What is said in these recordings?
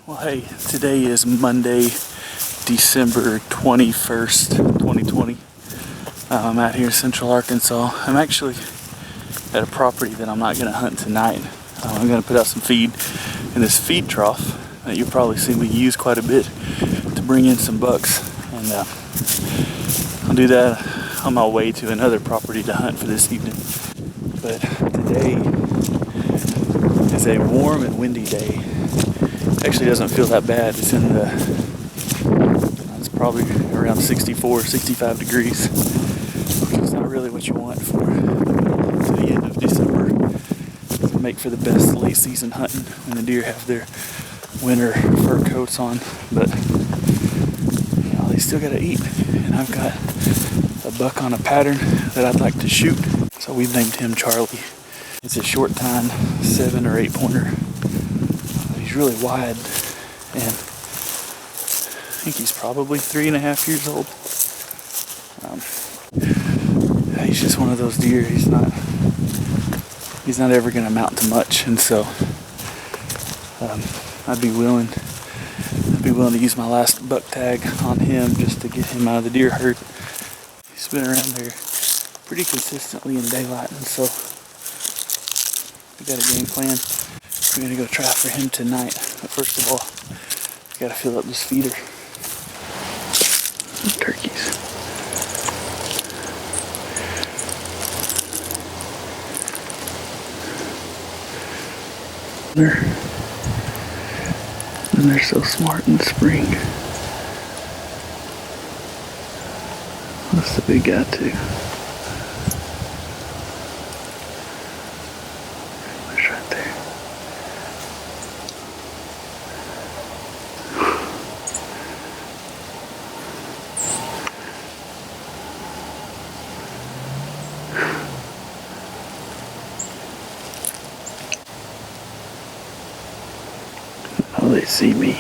Well, hey, today is Monday, December 21st, 2020. I'm out here in Central Arkansas. I'm actually at a property that I'm not going to hunt tonight. I'm going to put out some feed in this feed trough that you'll probably see we use quite a bit to bring in some bucks. And I'll do that on my way to another property to hunt for this evening. But today is a warm and windy day. Actually doesn't feel that bad. It's probably around 64, 65 degrees, which is not really what you want for the end of December. To make for the best late season hunting when the deer have their winter fur coats on, but you know, they still gotta eat. And I've got a buck on a pattern that I'd like to shoot, so we've named him Charlie. It's a short tine 7 or 8 pointer. He's really wide, and I think he's probably 3.5 years old. He's just one of those deer. He's not ever going to amount to much, and so I'd be willing to use my last buck tag on him just to get him out of the deer herd. He's been around there pretty consistently in daylight, and so we got a game plan. We're gonna go try for him tonight. But first of all, we gotta fill up this feeder. Turkeys. They're so smart in the spring. That's the big guy too. He's right there. Oh, they see me.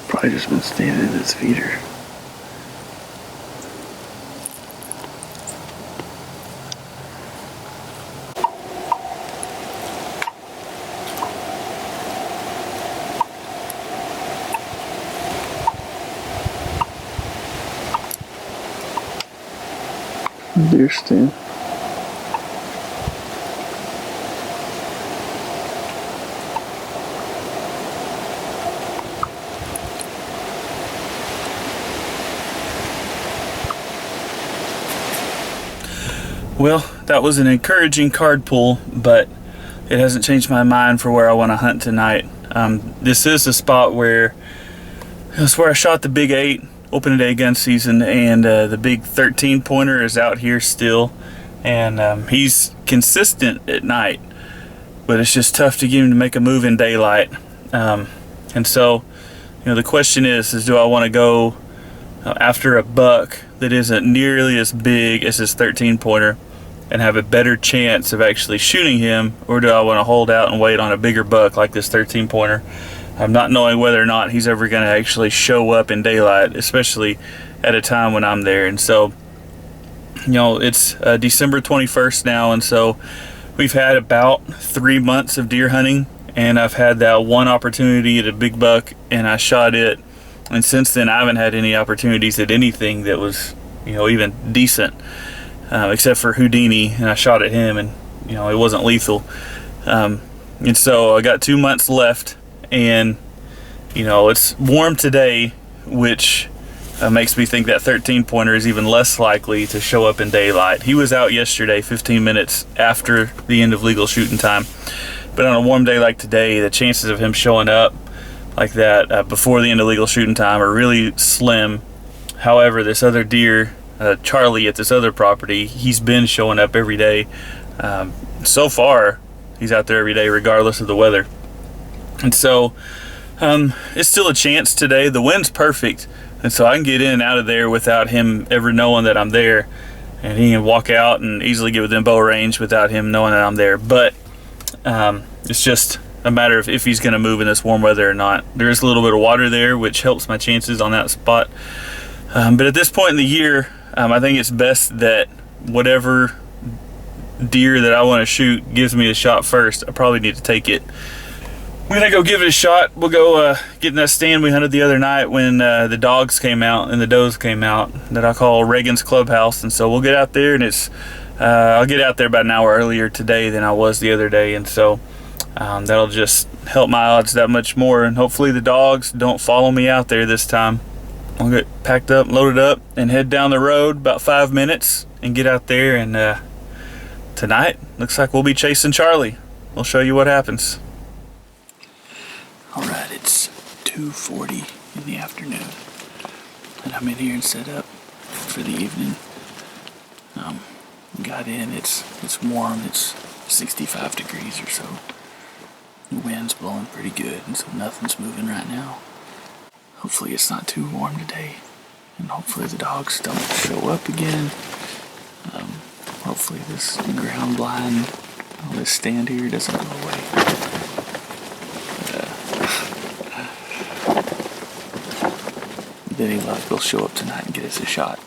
Probably just been standing in this feeder. Deer stand. Well, that was an encouraging card pull, but it hasn't changed my mind for where I want to hunt tonight. This is a spot where it's where I shot the big 8 opening day gun season, and the big 13 pointer is out here still, and he's consistent at night, but it's just tough to get him to make a move in daylight. And so, you know, the question is do I want to go after a buck that isn't nearly as big as his 13 pointer and have a better chance of actually shooting him, or do I want to hold out and wait on a bigger buck like this 13 pointer? I'm not knowing whether or not he's ever going to actually show up in daylight, especially at a time when I'm there. And so, you know, it's December 21st now, and so we've had about 3 months of deer hunting, and I've had that one opportunity at a big buck, and I shot it. And since then, I haven't had any opportunities at anything that was, you know, even decent, except for Houdini, and I shot at him, and, you know, it wasn't lethal. And so I got 2 months left, and, you know, it's warm today, which makes me think that 13 pointer is even less likely to show up in daylight. He was out yesterday 15 minutes after the end of legal shooting time, but on a warm day like today, the chances of him showing up like that before the end of legal shooting time are really slim. However, this other deer, Charlie at this other property, he's been showing up every day. So far, he's out there every day regardless of the weather. And so it's still a chance today. The wind's perfect, and so I can get in and out of there without him ever knowing that I'm there, and he can walk out and easily get within bow range without him knowing that I'm there. But it's just a matter of if he's going to move in this warm weather or not. There is a little bit of water there, which helps my chances on that spot. But at this point in the year, I think it's best that whatever deer that I want to shoot gives me a shot first, I probably need to take it. We're gonna go give it a shot. We'll go get in that stand we hunted the other night when the dogs came out and the does came out, that I call Reagan's Clubhouse. And so we'll get out there, and it's I'll get out there about an hour earlier today than I was the other day, and so that'll just help my odds that much more, and hopefully the dogs don't follow me out there this time. I'll get packed up, loaded up, and head down the road about 5 minutes and get out there, and tonight looks like we'll be chasing Charlie. We'll show you what happens. Alright, it's 2:40 in the afternoon, and I'm in here and set up for the evening. Got in, it's warm, it's 65 degrees or so. The wind's blowing pretty good, and so nothing's moving right now. Hopefully it's not too warm today, and hopefully the dogs don't show up again. Hopefully this ground blind on this stand here doesn't go away. With any luck, they'll show up tonight and get us a shot.